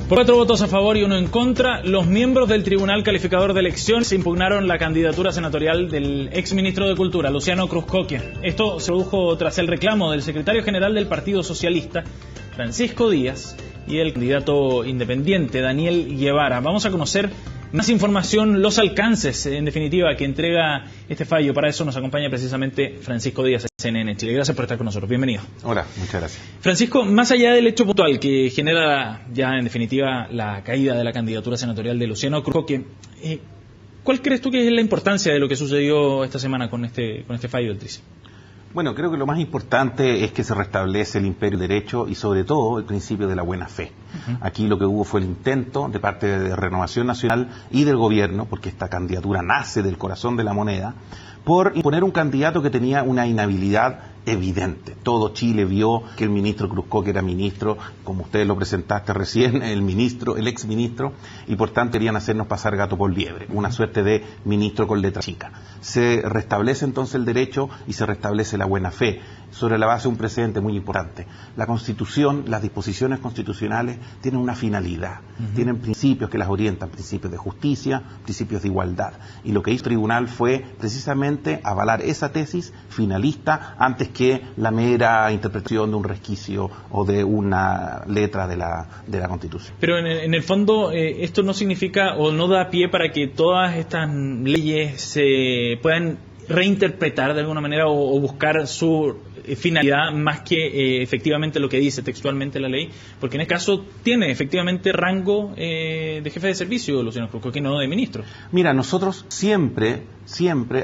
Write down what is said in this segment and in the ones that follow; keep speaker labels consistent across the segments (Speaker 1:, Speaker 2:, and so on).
Speaker 1: Por 4 votos a favor y 1 en contra, los miembros del Tribunal Calificador de Elecciones impugnaron la candidatura senatorial del exministro de Cultura, Luciano Cruzcoque. Esto se produjo tras el reclamo del secretario general del Partido Socialista, Francisco Díaz, y el candidato independiente, Daniel Guevara. Vamos a conocer más información, los alcances, en definitiva, que entrega este fallo. Para eso nos acompaña precisamente Francisco Díaz, de CNN Chile. Gracias por estar con nosotros. Bienvenido.
Speaker 2: Hola, muchas gracias.
Speaker 1: Francisco, más allá del hecho puntual que genera ya en definitiva la caída de la candidatura senatorial de Luciano Cruzcoque, ¿cuál crees tú que es la importancia de lo que sucedió esta semana con este fallo del TRICE?
Speaker 2: Bueno, creo que lo más importante es que se restablece el imperio del derecho y sobre todo el principio de la buena fe. Aquí lo que hubo fue el intento de parte de Renovación Nacional y del gobierno, porque esta candidatura nace del corazón de la moneda, por imponer un candidato que tenía una inhabilidad evidente. Todo Chile vio que el ministro Cruzcoque era ministro, como ustedes lo presentaste recién, el exministro, y por tanto querían hacernos pasar gato por liebre, una suerte de ministro con letra chica. Se restablece entonces el derecho y se restablece la buena fe, sobre la base de un precedente muy importante. La Constitución, las disposiciones constitucionales tienen una finalidad, tienen principios que las orientan, principios de justicia, principios de igualdad. Y lo que hizo el tribunal fue precisamente avalar esa tesis finalista antes que la mera interpretación de un resquicio o de una letra de la Constitución.
Speaker 1: Pero en el fondo esto no significa o no da pie para que todas estas leyes se puedan reinterpretar de alguna manera o buscar su finalidad más que efectivamente lo que dice textualmente la ley, porque en este caso tiene efectivamente rango de jefe de servicio Luciano Cruzcoque, no de ministro.
Speaker 2: Mira, nosotros siempre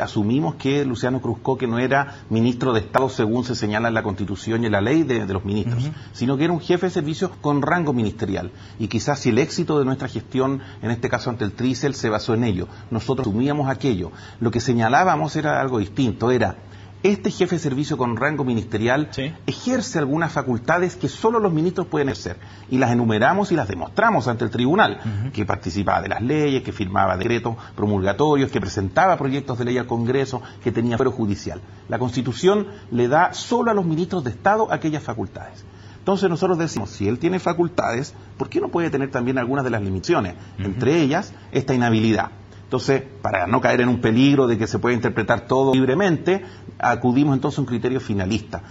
Speaker 2: asumimos que Luciano Cruzcoque no era ministro de Estado según se señala en la Constitución y en la ley de los ministros, sino que era un jefe de servicio con rango ministerial. Y quizás si el éxito de nuestra gestión, en este caso ante el TRICE, se basó en ello. Nosotros asumíamos aquello. Lo que señalábamos era algo distinto, era este jefe de servicio con rango ministerial ejerce algunas facultades que solo los ministros pueden ejercer, y las enumeramos y las demostramos ante el tribunal, que participaba de las leyes, que firmaba decretos promulgatorios, que presentaba proyectos de ley al Congreso, que tenía fuero judicial. La Constitución le da solo a los ministros de Estado aquellas facultades. Entonces nosotros decimos, si él tiene facultades, ¿por qué no puede tener también algunas de las limitaciones? Entre ellas, esta inhabilidad. Entonces, para no caer en un peligro de que se pueda interpretar todo libremente, acudimos entonces a un criterio finalista.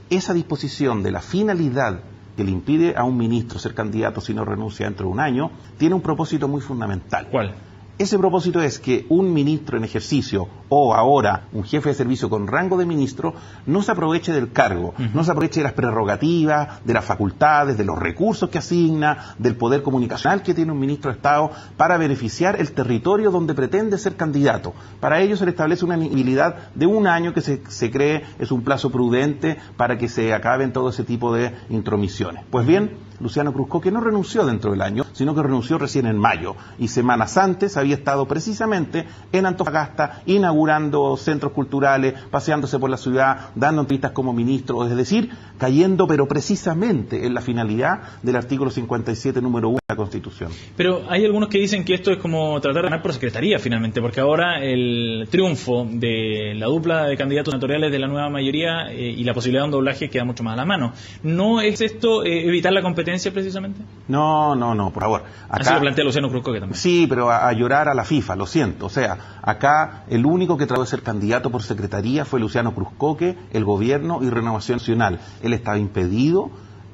Speaker 2: Esa disposición de la finalidad que le impide a un ministro ser candidato si no renuncia dentro de un año, tiene un propósito muy fundamental.
Speaker 1: ¿Cuál?
Speaker 2: Ese propósito es que un ministro en ejercicio o ahora un jefe de servicio con rango de ministro no se aproveche del cargo, no se aproveche de las prerrogativas, de las facultades, de los recursos que asigna, del poder comunicacional que tiene un ministro de Estado para beneficiar el territorio donde pretende ser candidato. Para ello se le establece una inhabilidad de un año que se cree es un plazo prudente para que se acaben todo ese tipo de intromisiones. Pues bien, Luciano Cruzcoque no renunció dentro del año, sino que renunció recién en mayo, y semanas antes había estado precisamente en Antofagasta inaugurando centros culturales, paseándose por la ciudad, dando entrevistas como ministro, es decir, cayendo pero precisamente en la finalidad del artículo 57 número 1 de la Constitución.
Speaker 1: Pero hay algunos que dicen que esto es como tratar de ganar por secretaría finalmente, porque ahora el triunfo de la dupla de candidatos senatoriales de la nueva mayoría y la posibilidad de un doblaje queda mucho más a la mano. ¿No es esto evitar la competencia precisamente?
Speaker 2: No, por favor.
Speaker 1: Acá, así lo plantea Luciano Cruzcoque también.
Speaker 2: Sí, pero a llorar a la FIFA, lo siento. O sea, acá el único que trató de ser candidato por secretaría fue Luciano Cruzcoque, el gobierno y Renovación Nacional. Él estaba impedido,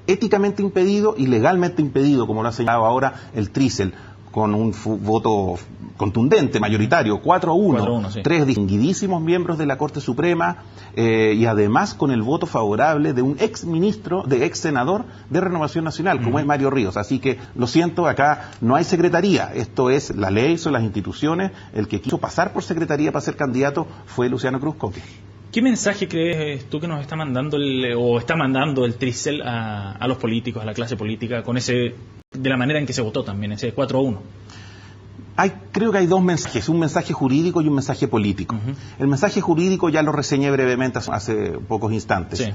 Speaker 2: éticamente impedido y legalmente impedido, como lo ha señalado ahora el TRICE, con un voto contundente, mayoritario, 4-1, sí. 3 distinguidísimos miembros de la Corte Suprema y además con el voto favorable de un ex senador de Renovación Nacional, como es Mario Ríos. Así que, lo siento, acá no hay secretaría, esto es la ley, son las instituciones. El que quiso pasar por secretaría para ser candidato fue Luciano Cruzcoque.
Speaker 1: ¿Qué mensaje crees tú que nos está mandando está mandando el TRICE a los políticos, a la clase política, con de la manera en que se votó también, ese 4-1?
Speaker 2: Creo que hay dos mensajes, un mensaje jurídico y un mensaje político. El mensaje jurídico ya lo reseñé brevemente hace pocos instantes.
Speaker 1: Sí.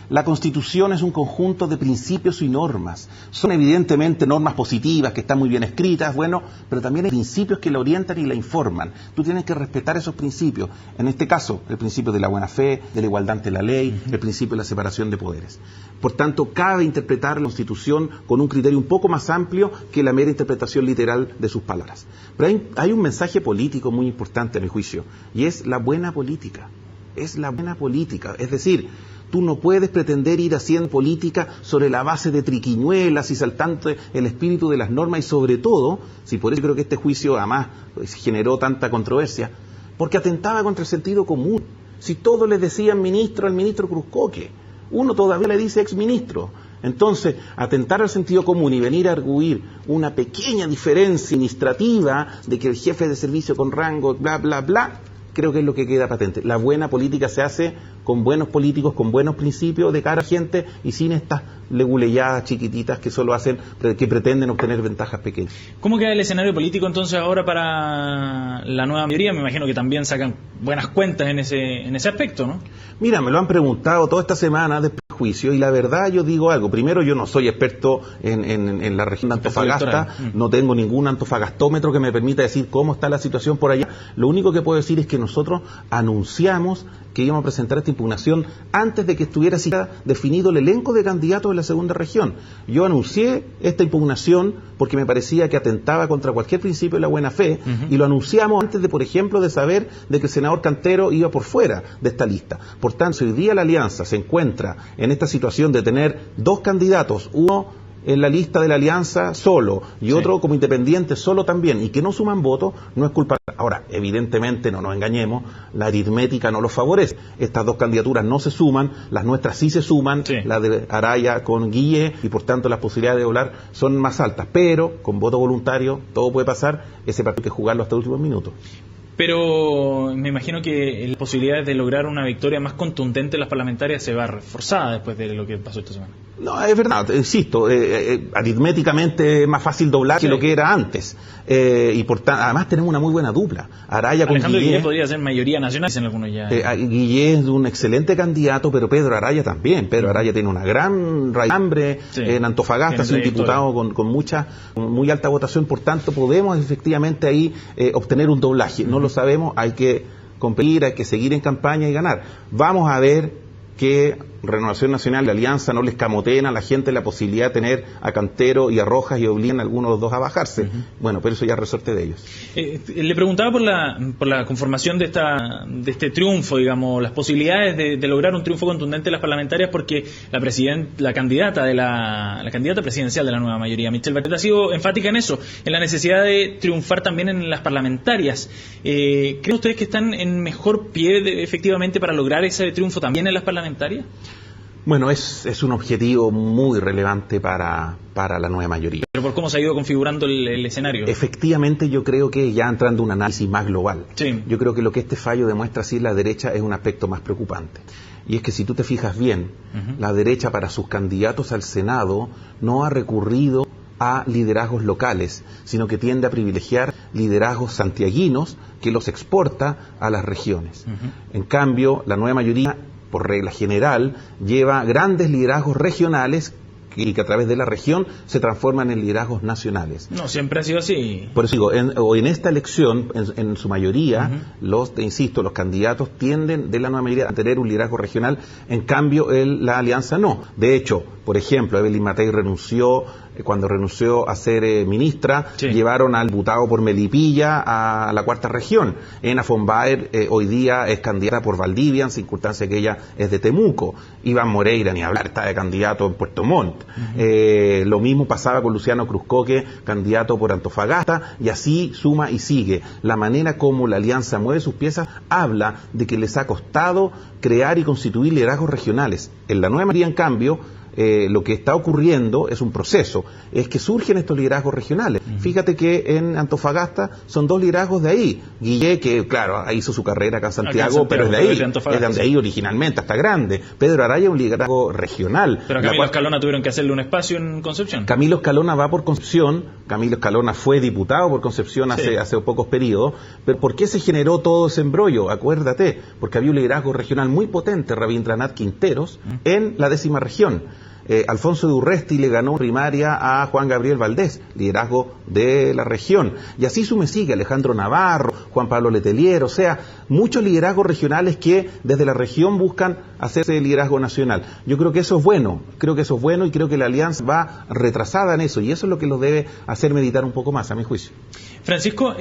Speaker 2: La Constitución es un conjunto de principios y normas. Son evidentemente normas positivas que están muy bien escritas, bueno, pero también hay principios que la orientan y la informan. Tú tienes que respetar esos principios. En este caso, el principio de la buena fe, de la igualdad ante la ley, el principio de la separación de poderes. Por tanto, cabe interpretar la Constitución con un criterio un poco más amplio que la mera interpretación literal de sus palabras. Pero hay un mensaje político muy importante a mi juicio, y es la buena política. Es la buena política. Es decir, tú no puedes pretender ir haciendo política sobre la base de triquiñuelas y saltando el espíritu de las normas, y sobre todo, si por eso creo que este juicio además generó tanta controversia, porque atentaba contra el sentido común. Si todos le decían ministro al ministro Cruzcoque, uno todavía le dice exministro. Entonces, atentar al sentido común y venir a arguir una pequeña diferencia administrativa de que el jefe de servicio con rango, bla, bla, bla, creo que es lo que queda patente. La buena política se hace con buenos políticos, con buenos principios de cara a gente y sin estas leguleyadas chiquititas que solo hacen, que pretenden obtener ventajas pequeñas.
Speaker 1: ¿Cómo queda el escenario político entonces ahora para la nueva mayoría? Me imagino que también sacan buenas cuentas en ese aspecto, ¿no?
Speaker 2: Mira, me lo han preguntado toda esta semana después del juicio, y la verdad yo digo algo. Primero, yo no soy experto en la región de Antofagasta, no tengo ningún antofagastómetro que me permita decir cómo está la situación por allá. Lo único que puedo decir es que nosotros anunciamos que íbamos a presentar esta impugnación antes de que estuviera siquiera definido el elenco de candidatos de la segunda región. Yo anuncié esta impugnación porque me parecía que atentaba contra cualquier principio de la buena fe, y lo anunciamos antes de, por ejemplo, de saber de que el senador Cantero iba por fuera de esta lista. Por tanto, si hoy día la alianza se encuentra en esta situación de tener dos candidatos, uno en la lista de la alianza solo y otro como independiente solo también, y que no suman votos, no es culpa. Ahora, evidentemente, no nos engañemos, la aritmética no los favorece. Estas dos candidaturas no se suman, las nuestras sí se suman, la de Araya con Guille, y por tanto las posibilidades de volar son más altas. Pero con voto voluntario todo puede pasar, ese partido hay que jugarlo hasta el último minuto.
Speaker 1: Pero me imagino que las posibilidades de lograr una victoria más contundente en las parlamentarias se va reforzada después de lo que pasó esta semana.
Speaker 2: No, es verdad, insisto, aritméticamente es más fácil doblar que lo que era antes. Y por además tenemos una muy buena dupla. Araya con
Speaker 1: Alejandro
Speaker 2: Guille
Speaker 1: podría ser mayoría nacional, dicen algunos ya.
Speaker 2: Guille es un excelente candidato, pero Pedro Araya también. Pedro Araya tiene una gran raíz en Antofagasta, es un diputado con muy alta votación, por tanto podemos efectivamente ahí obtener un doblaje. No lo sabemos, hay que competir, hay que seguir en campaña y ganar. Vamos a ver que Renovación Nacional, la Alianza, no les camoteen a la gente la posibilidad de tener a Cantero y a Rojas y obliguen a algunos de los dos a bajarse. Bueno, pero eso ya es resorte de ellos.
Speaker 1: Le preguntaba por la conformación de este triunfo, digamos, las posibilidades de lograr un triunfo contundente en las parlamentarias, porque la candidata presidencial de la nueva mayoría, Michelle Bachelet, ha sido enfática en eso, en la necesidad de triunfar también en las parlamentarias. ¿Creen ustedes que están en mejor pie efectivamente para lograr ese triunfo también en las parlamentarias?
Speaker 2: Bueno, es un objetivo muy relevante para la nueva mayoría.
Speaker 1: Pero por cómo se ha ido configurando el escenario.
Speaker 2: Efectivamente, yo creo que ya entrando en un análisis más global, yo creo que lo que este fallo demuestra así en la derecha es un aspecto más preocupante. Y es que si tú te fijas bien, la derecha para sus candidatos al Senado no ha recurrido a liderazgos locales, sino que tiende a privilegiar liderazgos santiaguinos que los exporta a las regiones. En cambio, la nueva mayoría, por regla general, lleva grandes liderazgos regionales y que a través de la región se transforman en liderazgos nacionales.
Speaker 1: No, siempre ha sido así.
Speaker 2: Por eso digo, en esta elección, en su mayoría, los candidatos tienden de la nueva mayoría a tener un liderazgo regional, en cambio la alianza no. De hecho, por ejemplo, Evelyn Matei cuando renunció a ser ministra, llevaron al diputado por Melipilla a la cuarta región. Ena von Baer hoy día es candidata por Valdivia, en circunstancia que ella es de Temuco. Iván Moreira, ni hablar, está de candidato en Puerto Montt. Lo mismo pasaba con Luciano Cruzcoque, candidato por Antofagasta, y así suma y sigue. La manera como la alianza mueve sus piezas habla de que les ha costado crear y constituir liderazgos regionales. En la nueva mayoría, en cambio, lo que está ocurriendo es un proceso, es que surgen estos liderazgos regionales. Fíjate que en Antofagasta son 2 liderazgos de ahí. Guille, que claro, hizo su carrera acá en Santiago, pero es de ahí, es de ahí originalmente, hasta grande. Pedro Araya, un liderazgo regional.
Speaker 1: Pero a Camilo Escalona tuvieron que hacerle un espacio en Concepción.
Speaker 2: Camilo Escalona va por Concepción, Camilo Escalona fue diputado por Concepción hace pocos periodos, pero ¿por qué se generó todo ese embrollo? Acuérdate, porque había un liderazgo regional muy potente, Rabindranath Quinteros, en la 10ª región. Alfonso de Urresti le ganó primaria a Juan Gabriel Valdés, liderazgo de la región. Y así me sigue Alejandro Navarro, Juan Pablo Letelier, o sea, muchos liderazgos regionales que desde la región buscan hacerse liderazgo nacional. Yo creo que eso es bueno, y creo que la alianza va retrasada en eso, y eso es lo que los debe hacer meditar un poco más, a mi juicio.
Speaker 1: Francisco,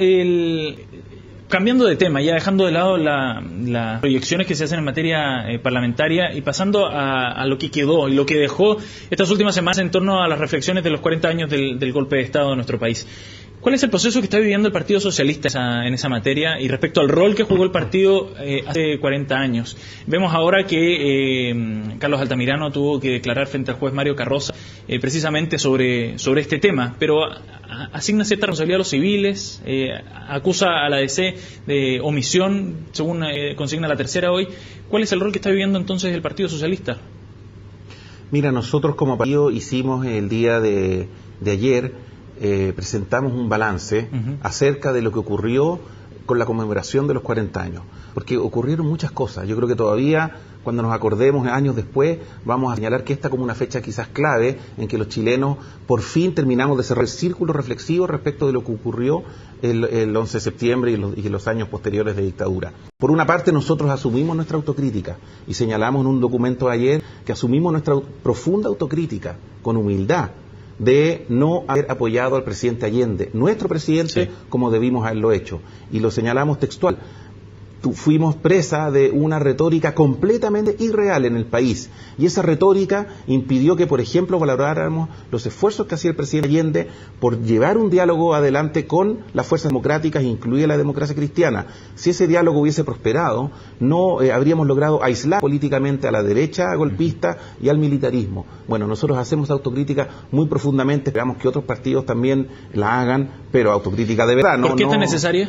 Speaker 1: cambiando de tema, ya dejando de lado las proyecciones que se hacen en materia parlamentaria y pasando a lo que quedó y lo que dejó estas últimas semanas en torno a las reflexiones de los 40 años del golpe de Estado de nuestro país. ¿Cuál es el proceso que está viviendo el Partido Socialista en esa materia y respecto al rol que jugó el partido hace 40 años? Vemos ahora que Carlos Altamirano tuvo que declarar frente al juez Mario Carroza precisamente sobre este tema, pero asigna cierta responsabilidad a los civiles, acusa a la DC de omisión, según consigna la tercera hoy. ¿Cuál es el rol que está viviendo entonces el Partido Socialista?
Speaker 2: Mira, nosotros como partido hicimos el día de ayer, presentamos un balance acerca de lo que ocurrió con la conmemoración de los 40 años, porque ocurrieron muchas cosas. Yo creo que todavía, cuando nos acordemos años después, vamos a señalar que esta como una fecha quizás clave en que los chilenos por fin terminamos de cerrar el círculo reflexivo respecto de lo que ocurrió el 11 de septiembre y los años posteriores de dictadura. Por una parte, nosotros asumimos nuestra autocrítica y señalamos en un documento ayer que asumimos nuestra profunda autocrítica con humildad de no haber apoyado al presidente Allende, nuestro presidente, como debimos haberlo hecho. Y lo señalamos textual. Fuimos presa de una retórica completamente irreal en el país. Y esa retórica impidió que, por ejemplo, valoráramos los esfuerzos que hacía el presidente Allende por llevar un diálogo adelante con las fuerzas democráticas, incluida la democracia cristiana. Si ese diálogo hubiese prosperado, no habríamos logrado aislar políticamente a la derecha golpista y al militarismo. Bueno, nosotros hacemos autocrítica muy profundamente, esperamos que otros partidos también la hagan, pero autocrítica de verdad.
Speaker 1: ¿Por qué es tan necesaria?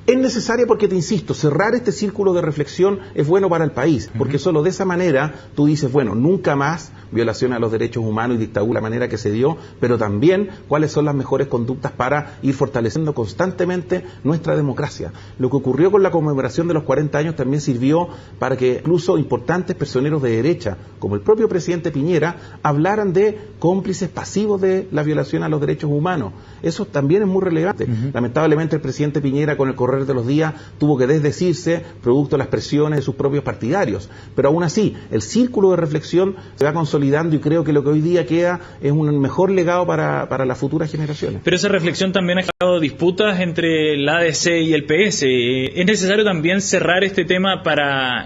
Speaker 2: Es necesaria porque, te insisto, cerrar este círculo de reflexión es bueno para el país, porque solo de esa manera tú dices, bueno, nunca más violación a los derechos humanos y dictadura, la manera que se dio, pero también cuáles son las mejores conductas para ir fortaleciendo constantemente nuestra democracia. Lo que ocurrió con la conmemoración de los 40 años también sirvió para que incluso importantes personeros de derecha, como el propio presidente Piñera, hablaran de cómplices pasivos de la violación a los derechos humanos. Eso también es muy relevante. Lamentablemente el presidente Piñera, con el correr de los días, tuvo que desdecirse producto de las presiones de sus propios partidarios, pero aún así el círculo de reflexión se va consolidando y creo que lo que hoy día queda es un mejor legado para las futuras generaciones.
Speaker 1: Pero esa reflexión también ha generado disputas entre la ADC y el PS. ¿Es necesario también cerrar este tema para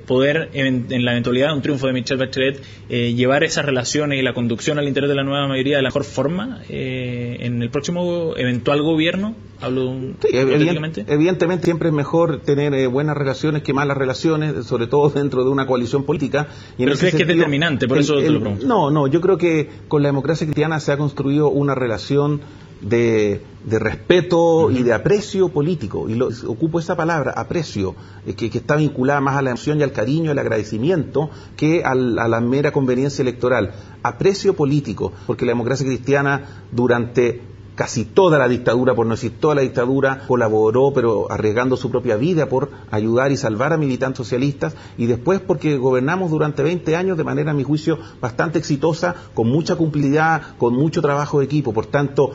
Speaker 1: poder, en la eventualidad de un triunfo de Michelle Bachelet, llevar esas relaciones y la conducción al interior de la nueva mayoría de la mejor forma en el próximo eventual gobierno? Hablo hipotéticamente.
Speaker 2: Evidentemente siempre es mejor tener buenas relaciones que malas relaciones, sobre todo dentro de una coalición política. Y
Speaker 1: ¿Pero crees que es determinante? Por eso te lo pregunto.
Speaker 2: No, yo creo que con la democracia cristiana se ha construido una relación de respeto y de aprecio político, y ocupo esa palabra, aprecio, que está vinculada más a la emoción y al cariño, al agradecimiento, que a la mera conveniencia electoral. Aprecio político, porque la democracia cristiana durante casi toda la dictadura, por no decir toda la dictadura, colaboró, pero arriesgando su propia vida por ayudar y salvar a militantes socialistas, y después porque gobernamos durante 20 años de manera, a mi juicio, bastante exitosa, con mucha cumplicidad, con mucho trabajo de equipo. Por tanto,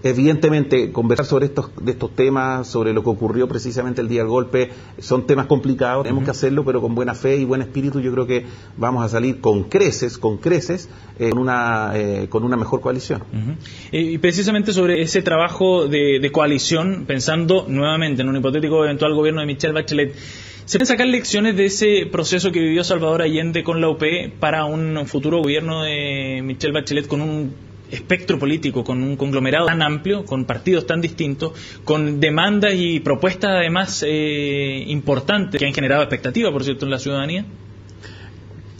Speaker 2: evidentemente, conversar sobre estos temas, sobre lo que ocurrió precisamente el día del golpe, son temas complicados, tenemos que hacerlo, pero con buena fe y buen espíritu. Yo creo que vamos a salir con creces, con una mejor coalición.
Speaker 1: Y precisamente sobre ese trabajo de coalición, pensando nuevamente en un hipotético eventual gobierno de Michelle Bachelet, ¿se pueden sacar lecciones de ese proceso que vivió Salvador Allende con la UP para un futuro gobierno de Michelle Bachelet con un espectro político, con un conglomerado tan amplio, con partidos tan distintos, con demandas y propuestas además importantes que han generado expectativas, por cierto, en la ciudadanía?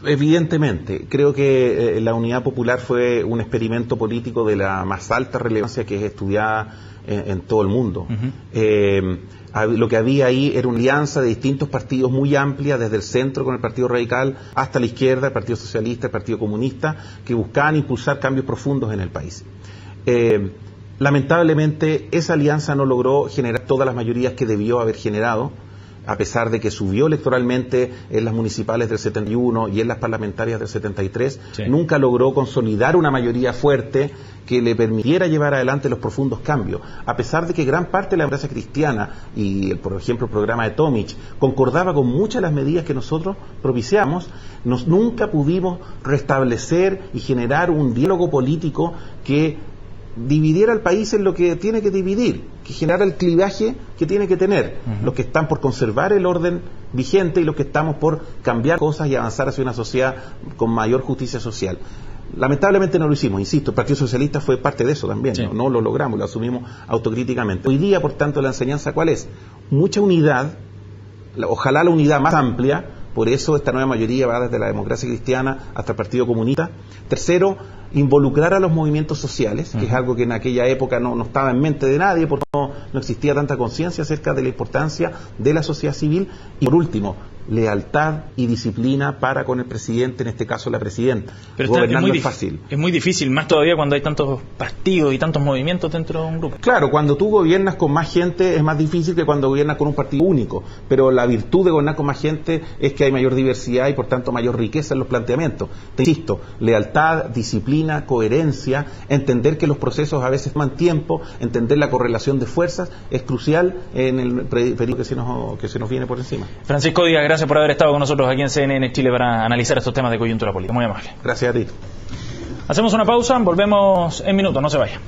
Speaker 2: Evidentemente, creo que la Unidad Popular fue un experimento político de la más alta relevancia que es estudiada en todo el mundo. Lo que había ahí era una alianza de distintos partidos muy amplia, desde el centro con el Partido Radical hasta la izquierda, el Partido Socialista, el Partido Comunista, que buscaban impulsar cambios profundos en el país. Lamentablemente, esa alianza no logró generar todas las mayorías que debió haber generado, a pesar de que subió electoralmente en las municipales del 71 y en las parlamentarias del 73, sí. Nunca logró consolidar una mayoría fuerte que le permitiera llevar adelante los profundos cambios. A pesar de que gran parte de la democracia cristiana y, por ejemplo, el programa de Tomic concordaba con muchas de las medidas que nosotros propiciamos, nunca pudimos restablecer y generar un diálogo político que dividiera al país en lo que tiene que dividir, que generara el clivaje que tiene que tener, los que están por conservar el orden vigente y los que estamos por cambiar cosas y avanzar hacia una sociedad con mayor justicia social. Lamentablemente no lo hicimos, insisto, el Partido Socialista fue parte de eso también, sí. No lo logramos, lo asumimos autocríticamente. Hoy día, por tanto, la enseñanza ¿cuál es? Mucha unidad, ojalá la unidad más amplia. Por eso esta nueva mayoría va desde la democracia cristiana hasta el Partido Comunista. Tercero, involucrar a los movimientos sociales, que es algo que en aquella época no estaba en mente de nadie, porque no existía tanta conciencia acerca de la importancia de la sociedad civil. Y por último, lealtad y disciplina para con el presidente, en este caso la presidenta.
Speaker 1: Pero gobernar no es fácil. Es muy difícil, más todavía cuando hay tantos partidos y tantos movimientos dentro de un grupo.
Speaker 2: Claro, cuando tú gobiernas con más gente es más difícil que cuando gobiernas con un partido único, pero la virtud de gobernar con más gente es que hay mayor diversidad y por tanto mayor riqueza en los planteamientos. Te insisto, lealtad, disciplina, coherencia, entender que los procesos a veces toman tiempo, entender la correlación de fuerzas es crucial en el periodo que se nos viene por encima.
Speaker 1: Francisco Díaz, gracias por haber estado con nosotros aquí en CNN Chile para analizar estos temas de coyuntura política. Muy amable.
Speaker 2: Gracias a ti.
Speaker 1: Hacemos una pausa, volvemos en minutos, no se vayan.